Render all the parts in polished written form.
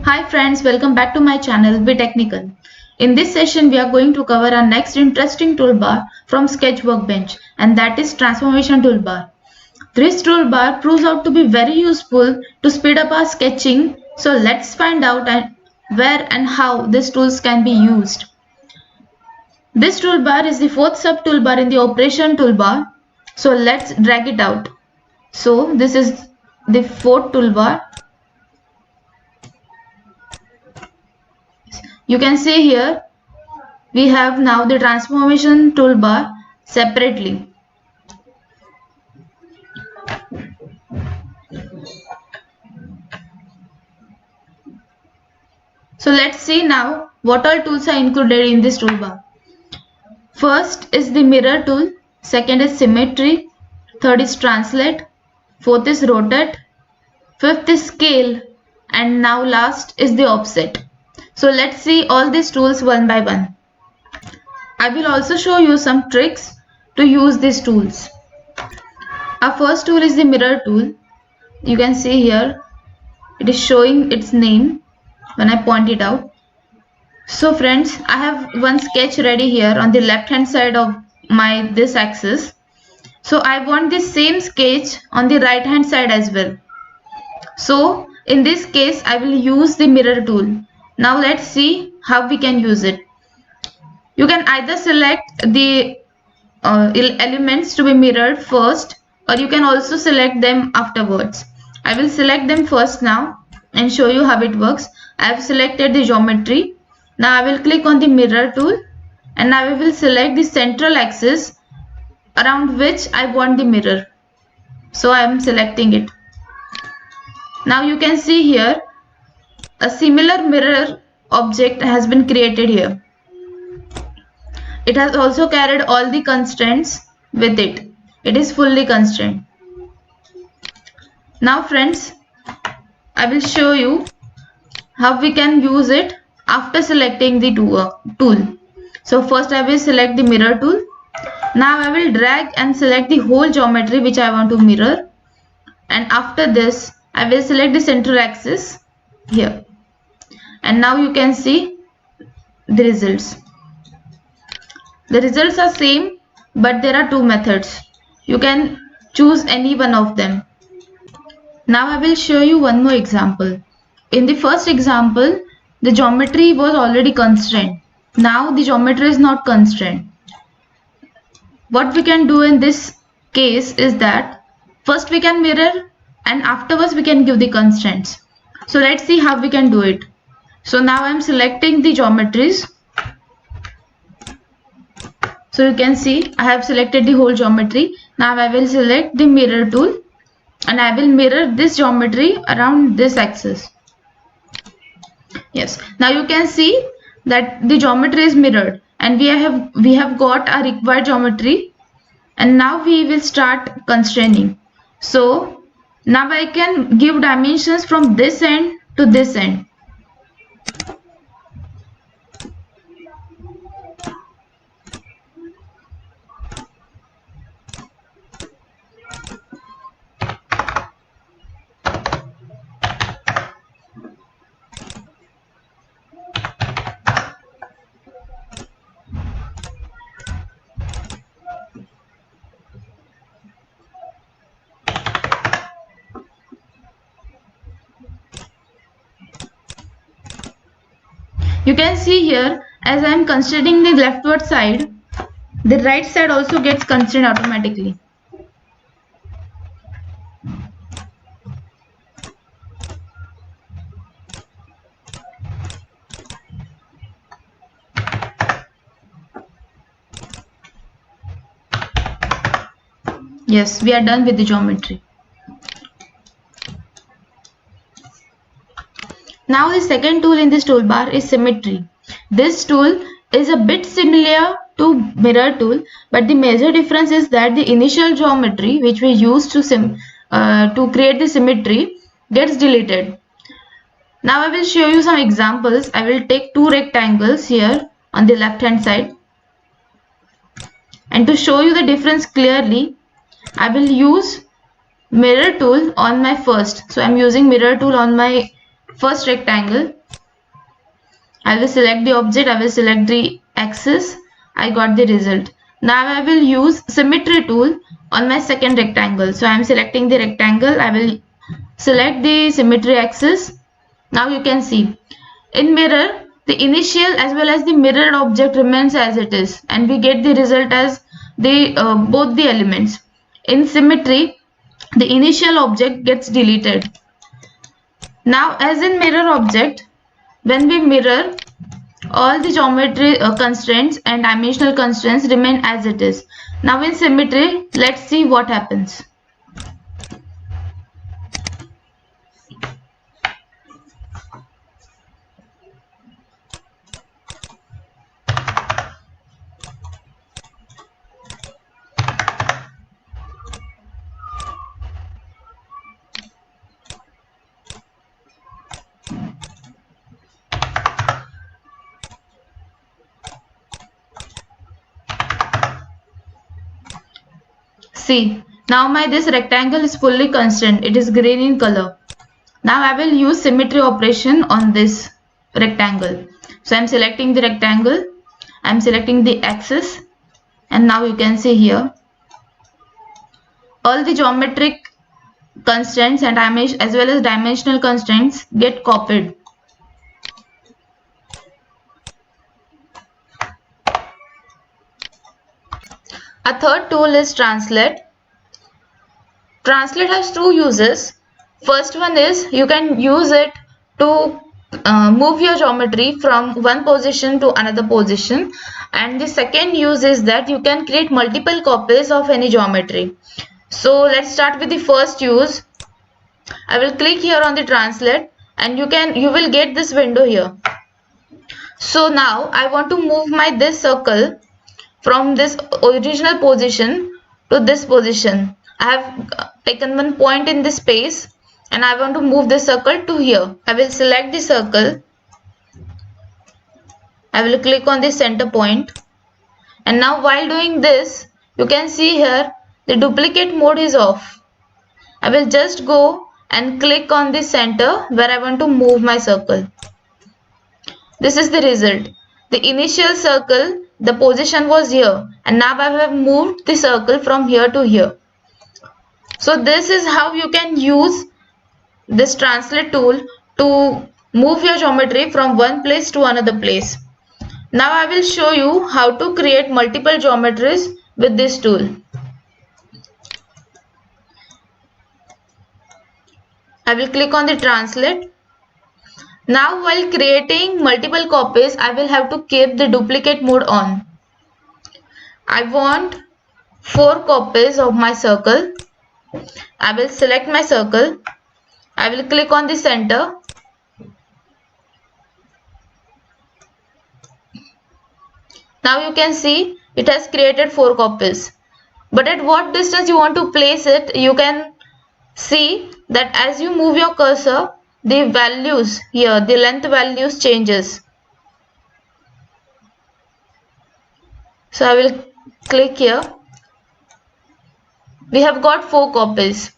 Hi friends, welcome back to my channel Be Technical. In this session we are going to cover our next interesting toolbar from Sketch Workbench, and that is Transformation Toolbar. This toolbar proves out to be very useful to speed up our sketching, so let's find out where and how these tools can be used. This toolbar is the fourth sub toolbar in the Operation toolbar, so let's drag it out. So this is the fourth toolbar. You can see here we have now the transformation toolbar separately. So let's see now what all tools are included in this toolbar. First is the mirror tool, second is symmetry, third is translate, fourth is rotate, fifth is scale, and now last is the offset. So let's see all these tools one by one. I will also show you some tricks to use these tools. Our first tool is the mirror tool. You can see here it is showing its name when I point it out. So friends, I have one sketch ready here on the left hand side of this axis. So I want this same sketch on the right hand side as well. So in this case I will use the mirror tool. Now let's see how we can use it. You can either select the elements to be mirrored first, or you can also select them afterwards. I will select them first now and show you how it works. I have selected the geometry. Now I will click on the mirror tool and now I will select the central axis around which I want the mirror. So I am selecting it. Now you can see here a similar mirror object has been created here. It has also carried all the constraints with it. It is fully constrained. Now friends, I will show you how we can use it after selecting the tool. So first I will select the mirror tool. Now I will drag and select the whole geometry which I want to mirror. And after this, I will select the central axis here. And now you can see the results. The results are same, but there are two methods. You can choose any one of them. Now I will show you one more example. In the first example, the geometry was already constrained. Now the geometry is not constrained. What we can do in this case is that first we can mirror and afterwards we can give the constraints. So let's see how we can do it. So now I am selecting the geometries. So you can see I have selected the whole geometry. Now I will select the mirror tool and I will mirror this geometry around this axis. Yes, now you can see that the geometry is mirrored and we have got our required geometry, and now we will start constraining. So now I can give dimensions from this end to this end. You can see here as I am constraining the leftward side, the right side also gets constrained automatically. Yes, we are done with the geometry. Now the second tool in this toolbar is symmetry. This tool is a bit similar to mirror tool, but the major difference is that the initial geometry which we use to create the symmetry gets deleted. Now I will show you some examples. I will take two rectangles here on the left hand side, and to show you the difference clearly, I will use mirror tool on my first. So I am using mirror tool on my first rectangle, I will select the object, I will select the axis, I got the result. Now I will use symmetry tool on my second rectangle. So I am selecting the rectangle, I will select the symmetry axis. Now you can see in mirror the initial as well as the mirrored object remains as it is, and we get the result as the both the elements. In symmetry, the initial object gets deleted. Now as in mirror object, when we mirror, all the geometry constraints and dimensional constraints remain as it is. Now in symmetry, let's see what happens. See, now my this rectangle is fully constrained. It is green in color. Now I will use symmetry operation on this rectangle. So I am selecting the rectangle. I am selecting the axis. And now you can see here, all the geometric constraints and as well as dimensional constraints get copied. A third tool is translate. Translate has two uses. First one is you can use it to move your geometry from one position to another position, and the second use is that you can create multiple copies of any geometry. So let's start with the first use. I will click here on the translate and you will get this window here. So now I want to move my this circle from this original position to this position. I have taken one point in this space and I want to move the circle to here. I will select the circle. I will click on the center point, and now while doing this, you can see here the duplicate mode is off. I will just go and click on the center where I want to move my circle. This is the result. The initial circle, the position was here, and now I have moved the circle from here to here. So this is how you can use this translate tool to move your geometry from one place to another place. Now I will show you how to create multiple geometries with this tool. I will click on the translate. Now while creating multiple copies, I will have to keep the duplicate mode on. I want 4 copies of my circle. I will select my circle. I will click on the center. Now you can see it has created 4 copies. But at what distance you want to place it, you can see that as you move your cursor, the values here, the length values changes. So I will click here. We have got 4 copies.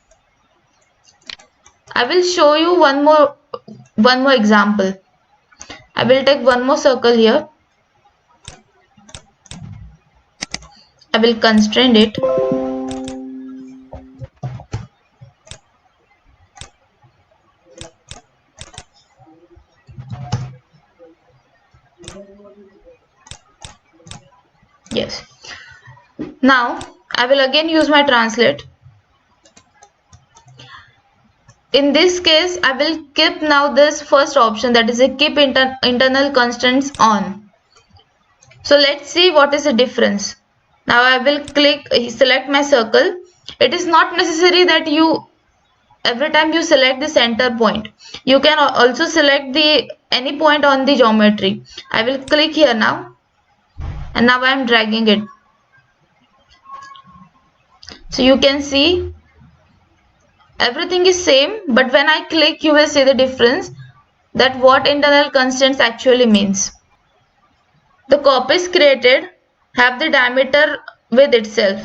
I will show you one more example. I will take one more circle here. I will constrain it. Yes. Now I will again use my translate. In this case, I will keep now this first option, that is a keep internal constraints on. So let's see what is the difference. Now I will select my circle. It is not necessary that every time you select the center point. You can also select any point on the geometry. I will click here now, and now I am dragging it. So you can see everything is same, but when I click you will see the difference, that what internal constraints actually means. The copies created have the diameter with itself.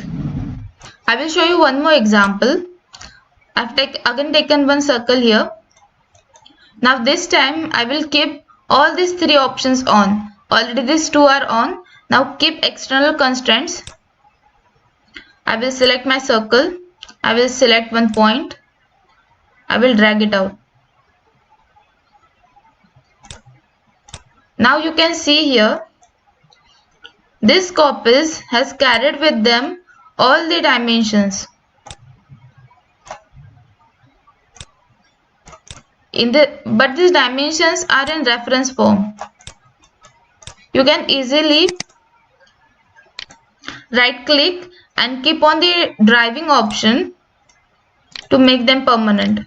I will show you one more example. I have again taken one circle here. Now this time I will keep all these three options on. Already these two are on. Now keep external constraints. I will select my circle. I will select one point. I will drag it out. Now you can see here, this copies has carried with them all the dimensions. But these dimensions are in reference form. You can easily right click and keep on the driving option to make them permanent.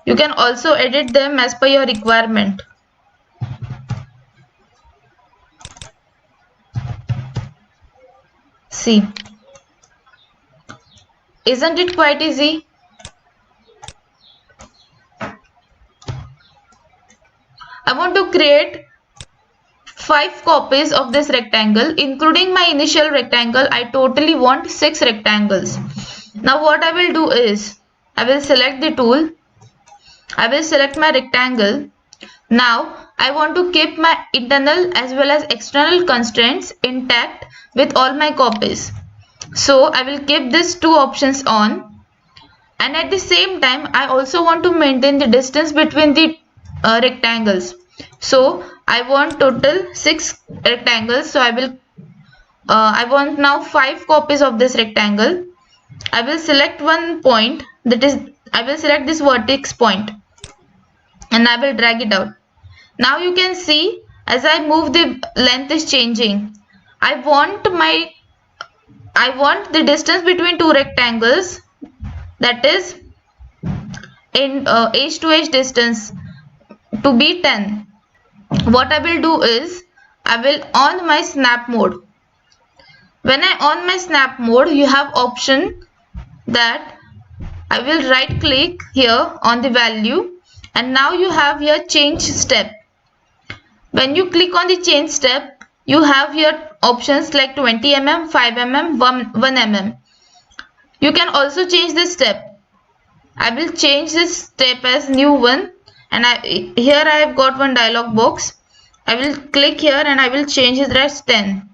You can also edit them as per your requirement. See, isn't it quite easy? I want to create 5 copies of this rectangle, including my initial rectangle. I totally want 6 rectangles. Now what I will do is, I will select the tool. I will select my rectangle. Now I want to keep my internal as well as external constraints intact with all my copies. So I will keep these two options on, and at the same time I also want to maintain the distance between the rectangles. So I want total 6 rectangles. So I want now 5 copies of this rectangle. I will select one point, that is, I will select this vertex point and I will drag it out. Now you can see as I move, the length is changing. I want the distance between two rectangles, that is in edge to edge distance, to be 10. What I will do is, I will on my snap mode. When I on my snap mode, you have option that I will right click here on the value, and now you have here change step. When you click on the change step, you have here options like 20 mm, 5 mm, 1 mm. You can also change this step. I will change this step as new one, and here I have got one dialog box. I will click here and I will change it as 10.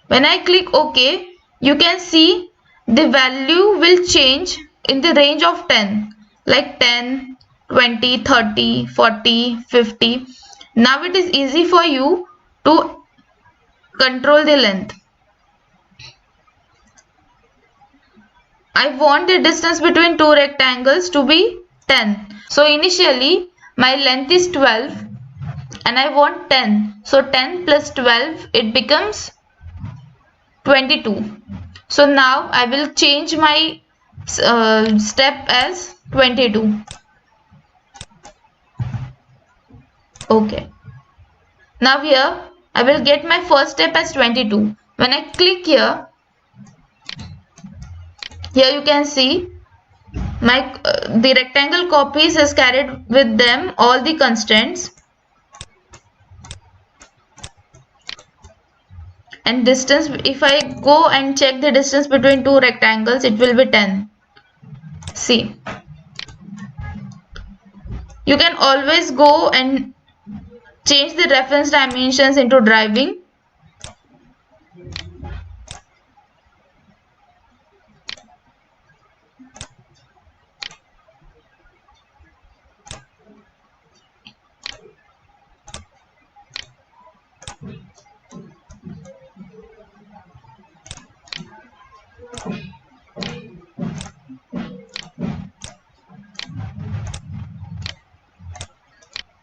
When I click OK, you can see the value will change in the range of 10, like 10, 20, 30, 40, 50. Now it is easy for you to control the length. I want the distance between two rectangles to be 10. So initially my length is 12 and I want 10. So 10 plus 12, it becomes 22. So now I will change my step as 22. Okay. Now here I will get my first step as 22. When I click here, you can see my the rectangle copies has carried with them all the constraints, and distance, if I go and check the distance between two rectangles, it will be 10. See, you can always go and change the reference dimensions into driving.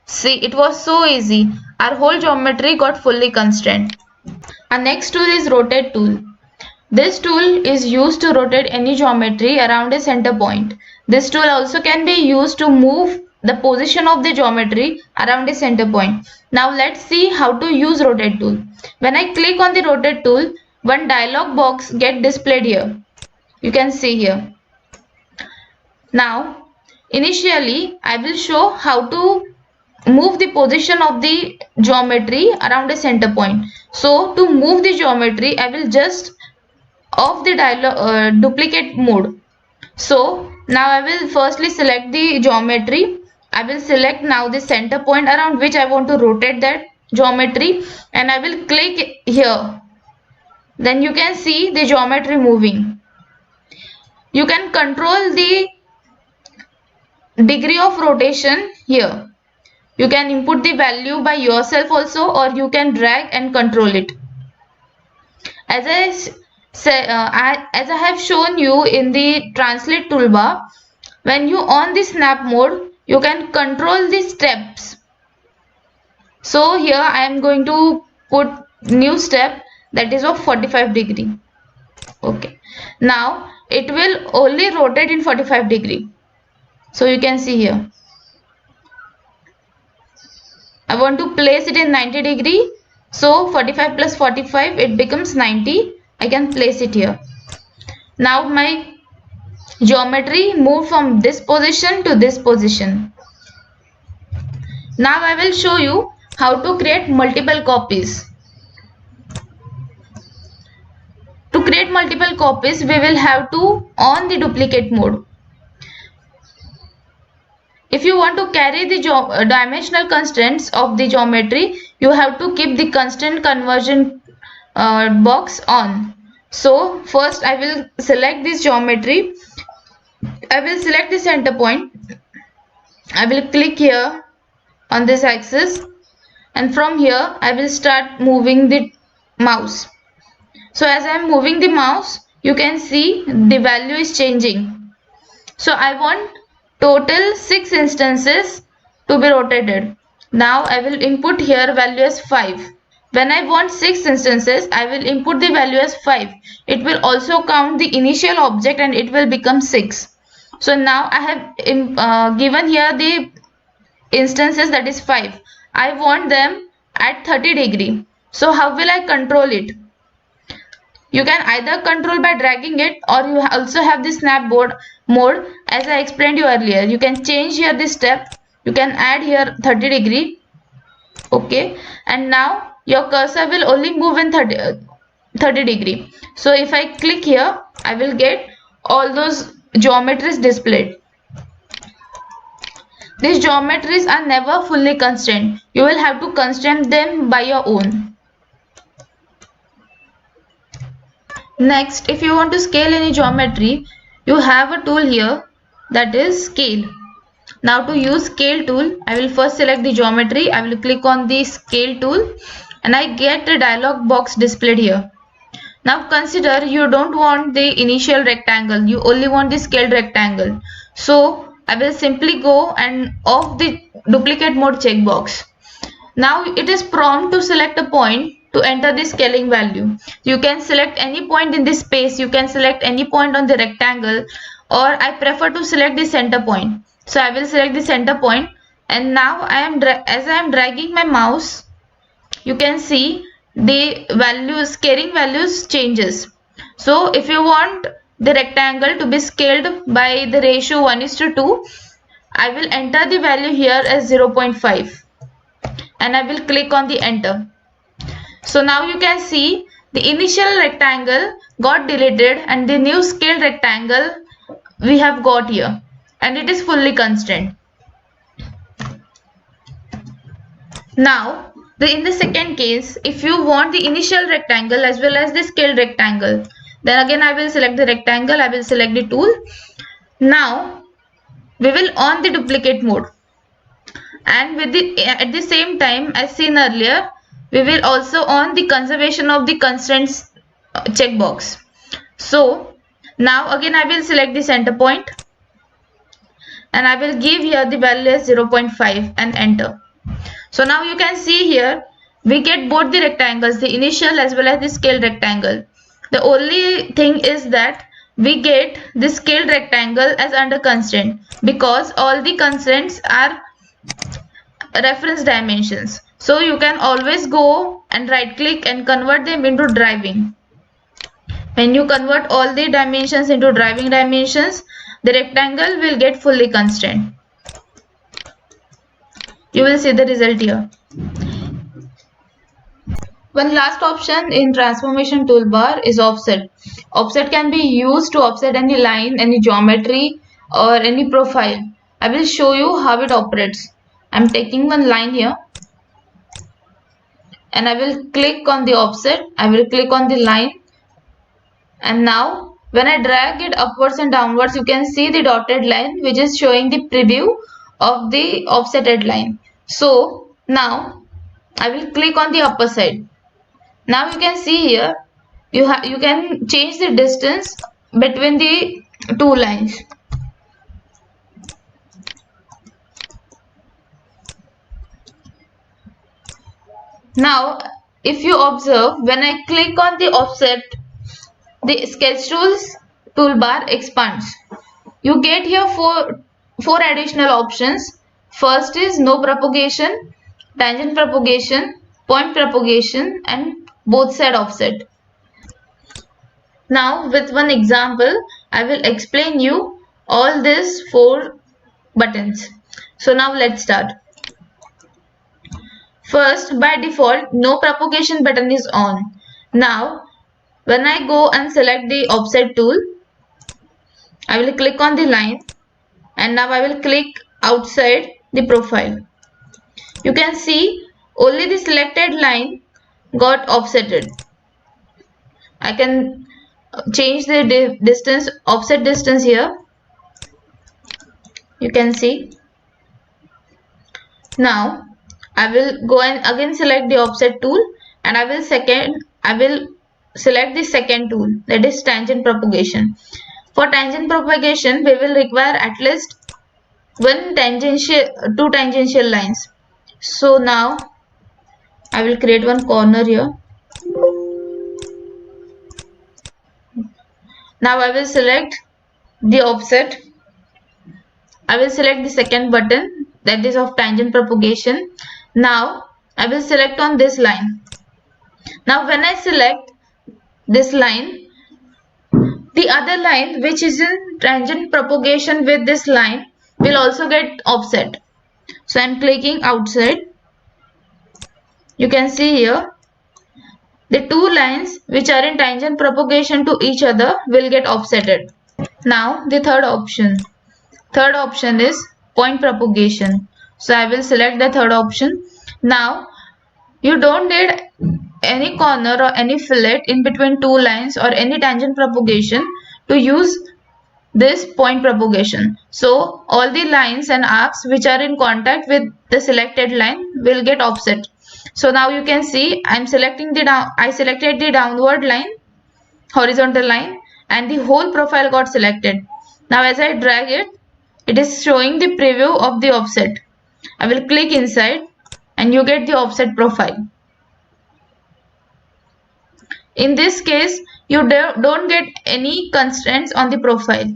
See, it was so easy. Our whole geometry got fully constrained. Our next tool is rotate tool. This tool is used to rotate any geometry around a center point. This tool also can be used to move the position of the geometry around a center point. Now let's see how to use rotate tool. When I click on the rotate tool, one dialog box gets displayed here. You can see here. Now initially I will show how to move the position of the geometry around a center point. So to move the geometry, I will just off the duplicate mode. So now I will firstly select the geometry. I will select now the center point around which I want to rotate that geometry, and I will click here. Then you can see the geometry moving. You can control the degree of rotation here. You can input the value by yourself also, or you can drag and control it. As I have shown you in the translate toolbar, when you on the snap mode, you can control the steps. So here I am going to put new step, that is of 45 degree. Okay. Now it will only rotate in 45 degree. So you can see here. I want to place it in 90 degree. So 45 plus 45, it becomes 90. I can place it here. Now my geometry moved from this position to this position. Now I will show you how to create multiple copies. To create multiple copies, we will have to on the duplicate mode. If you want to carry the dimensional constraints of the geometry, you have to keep the constant conversion box on. So first I will select this geometry. I will select the center point. I will click here on this axis, and from here I will start moving the mouse. So as I am moving the mouse, you can see the value is changing. So I want total 6 instances to be rotated. Now I will input here value as 5. When I want 6 instances, I will input the value as 5. It will also count the initial object and it will become 6. So now I have given here the instances, that is 5. I want them at 30 degree. So how will I control it? You can either control by dragging it, or you also have the snapboard mode as I explained you earlier. You can change here this step. You can add here 30 degree. Okay, and now your cursor will only move in 30 degree. So if I click here, I will get all those geometries displayed. These geometries are never fully constrained. You will have to constrain them by your own. Next, if you want to scale any geometry, you have a tool here, that is scale. Now to use scale tool, I will first select the geometry. I will click on the scale tool and I get a dialog box displayed here. Now consider you don't want the initial rectangle, you only want the scaled rectangle. So I will simply go and off the duplicate mode checkbox. Now it is prompt to select a point to enter the scaling value. You can select any point in this space, you can select any point on the rectangle, or I prefer to select the center point. So I will select the center point, and now as I am dragging my mouse, you can see the values, scaling values changes. So if you want the rectangle to be scaled by the ratio 1:2, I will enter the value here as 0.5 and I will click on the enter. So now you can see the initial rectangle got deleted and the new scaled rectangle we have got here, and it is fully constrained. Now in the second case, if you want the initial rectangle as well as the scaled rectangle, then again I will select the rectangle, I will select the tool. Now we will on the duplicate mode, and at the same time as seen earlier, we will also on the conservation of the constraints checkbox. So now again I will select the center point and I will give here the value as 0.5 and enter. So now you can see here we get both the rectangles, the initial as well as the scaled rectangle. The only thing is that we get the scaled rectangle as under constraint because all the constraints are reference dimensions. So you can always go and right click and convert them into driving. When you convert all the dimensions into driving dimensions, the rectangle will get fully constrained. You will see the result here. One last option in transformation toolbar is offset. Offset can be used to offset any line, any geometry, or any profile. I will show you how it operates. I'm taking one line here and I will click on the offset. I will click on the line, and now when I drag it upwards and downwards, you can see the dotted line which is showing the preview of the offsetted line. So now I will click on the upper side. Now you can see here you can change the distance between the two lines. Now if you observe, when I click on the offset, the sketch tools toolbar expands. You get here four additional options. First is no propagation, tangent propagation, point propagation, and both side offset. Now with one example, I will explain you all these 4 buttons. So now let's start. First, by default, no propagation button is on. Now when I go and select the offset tool, I will click on the line, and now I will click outside the profile. You can see only the selected line got offsetted. I can change the distance, offset distance here. You can see. Now I will go and again select the offset tool, and I will select the second tool, that is tangent propagation. For tangent propagation, we will require at least two tangential lines. So now I will create one corner here. Now I will select the offset. I will select the second button, that is of tangent propagation. Now I will select on this line. Now when I select this line, the other line which is in tangent propagation with this line will also get offset. So I am clicking outside. You can see here the two lines which are in tangent propagation to each other will get offsetted. Now the third option is point propagation. So I will select the third option. Now you don't need any corner or any fillet in between two lines or any tangent propagation to use this point propagation. So all the lines and arcs which are in contact with the selected line will get offset. So now you can see I selected the downward line, horizontal line, and the whole profile got selected. Now as I drag it, it is showing the preview of the offset. I will click inside and you get the offset profile. In this case, you don't get any constraints on the profile.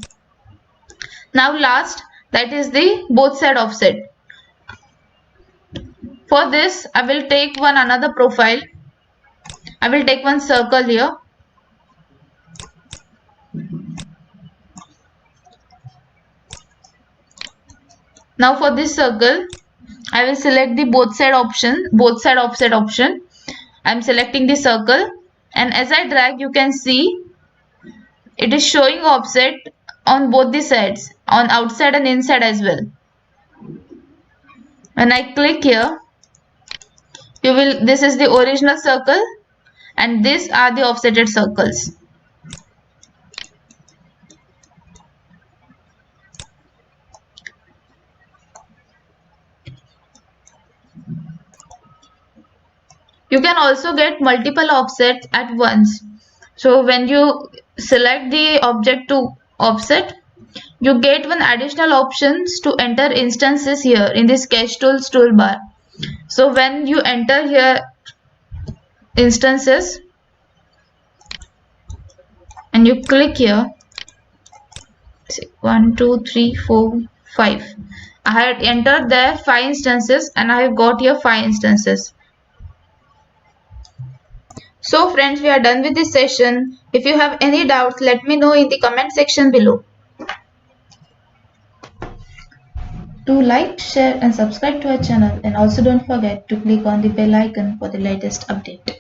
Now last, that is the both side offset. For this, I will take another profile. I will take one circle here. Now for this circle, I will select the both side offset option. I am selecting the circle, and as I drag, you can see it is showing offset on both the sides, on outside and inside as well. When I click here, this is the original circle and these are the offsetted circles. You can also get multiple offsets at once. So when you select the object to offset, you get one additional options to enter instances here in the sketch tools toolbar. So when you enter here instances and you click here, 1 2 3 4 5, I had entered there 5 instances and I have got here 5 instances. So friends, we are done with this session. If you have any doubts, let me know in the comment section below. Do like, share and subscribe to our channel, and also don't forget to click on the bell icon for the latest update.